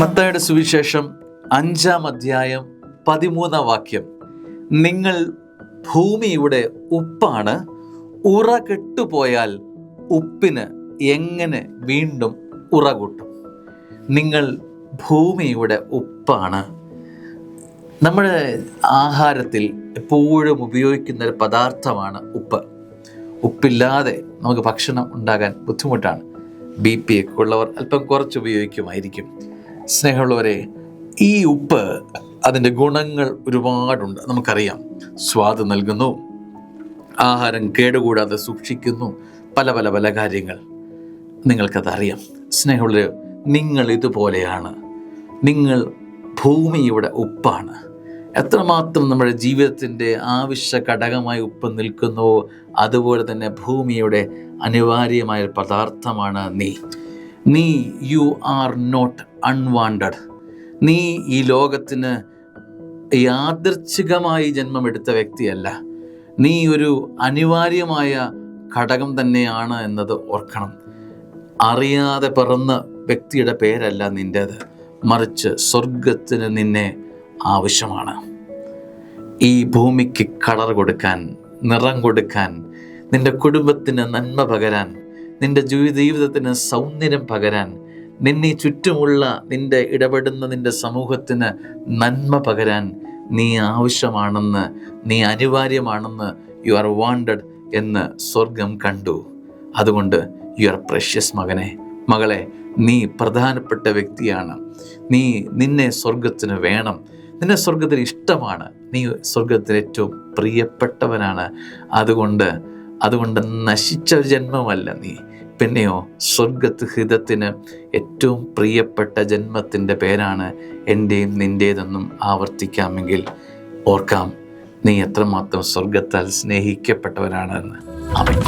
മത്തായിയുടെ സുവിശേഷം 5-ാം അധ്യായം 13-ാം വാക്യം. നിങ്ങൾ ഭൂമിയുടെ ഉപ്പാണ്. ഉറ കെട്ടുപോയാൽ ഉപ്പിന് എങ്ങനെ വീണ്ടും ഉറ കൂട്ടും? നിങ്ങൾ ഭൂമിയുടെ ഉപ്പാണ്. നമ്മുടെ ആഹാരത്തിൽ എപ്പോഴും ഉപയോഗിക്കുന്ന ഒരു പദാർത്ഥമാണ് ഉപ്പ്. ഉപ്പില്ലാതെ നമുക്ക് ഭക്ഷണം ഉണ്ടാകാൻ ബുദ്ധിമുട്ടാണ്. BP ഒക്കെ ഉള്ളവർ അല്പം കുറച്ച് ഉപയോഗിക്കുമായിരിക്കും. സ്നേഹമുള്ളവരെ, ഈ ഉപ്പ് അതിൻ്റെ ഗുണങ്ങൾ ഒരുപാടുണ്ട്. നമുക്കറിയാം, സ്വാദ് നൽകുന്നു, ആഹാരം കേടുകൂടാതെ സൂക്ഷിക്കുന്നു, പല പല പല കാര്യങ്ങൾ നിങ്ങൾക്കതറിയാം. സ്നേഹമുള്ളവരെ, നിങ്ങൾ ഇതുപോലെയാണ്. നിങ്ങൾ ഭൂമിയുടെ ഉപ്പാണ്. എത്രമാത്രം നമ്മുടെ ജീവിതത്തിൻ്റെ ആവശ്യ ഘടകമായി ഉപ്പ് നിൽക്കുന്നുവോ അതുപോലെ തന്നെ ഭൂമിയുടെ അനിവാര്യമായ പദാർത്ഥമാണ് നീ. You are not unwanted. നീ ഈ ലോകത്തിന് യാദൃച്ഛികമായി ജന്മമെടുത്ത വ്യക്തിയല്ല. നീ ഒരു അനിവാര്യമായ ഘടകം തന്നെയാണ് എന്നത് ഓർക്കണം. അറിയാതെ പിറന്ന വ്യക്തിയുടെ പേരല്ല നിൻ്റേത്, മറിച്ച് സ്വർഗത്തിന് നിന്നെ ആവശ്യമാണ്. ഈ ഭൂമിക്ക് കളർ കൊടുക്കാൻ, നിറം കൊടുക്കാൻ, നിൻ്റെ കുടുംബത്തിന് നന്മ പകരാൻ, നിൻ്റെ ജീവിതത്തിന് സൗന്ദര്യം പകരാൻ, നിന്നെ ചുറ്റുമുള്ള നിൻ്റെ ഇടപെടുന്ന നിൻ്റെ സമൂഹത്തിന് നന്മ പകരാൻ നീ ആവശ്യമാണെന്ന്, നീ അനിവാര്യമാണെന്ന്, യു ആർ വാണ്ടഡ് എന്ന് സ്വർഗം കണ്ടു. അതുകൊണ്ട് യു ആർ പ്രഷ്യസ് മകനെ, മകളെ, നീ പ്രധാനപ്പെട്ട വ്യക്തിയാണ്. നിന്നെ സ്വർഗത്തിന് വേണം, നിന്നെ സ്വർഗത്തിന് ഇഷ്ടമാണ്, നീ സ്വർഗത്തിന് ഏറ്റവും പ്രിയപ്പെട്ടവനാണ്. അതുകൊണ്ട് നശിച്ച ഒരു ജന്മമല്ല നീ, പിന്നെയോ സ്വർഗഹിതത്തിന് ഏറ്റവും പ്രിയപ്പെട്ട ജന്മത്തിൻ്റെ പേരാണ് എൻ്റെയും നിൻ്റേതെന്നും ആവർത്തിക്കാമെങ്കിൽ ഓർക്കാം നീ എത്രമാത്രം സ്വർഗത്താൽ സ്നേഹിക്കപ്പെട്ടവനാണെന്ന്. ആമേൻ.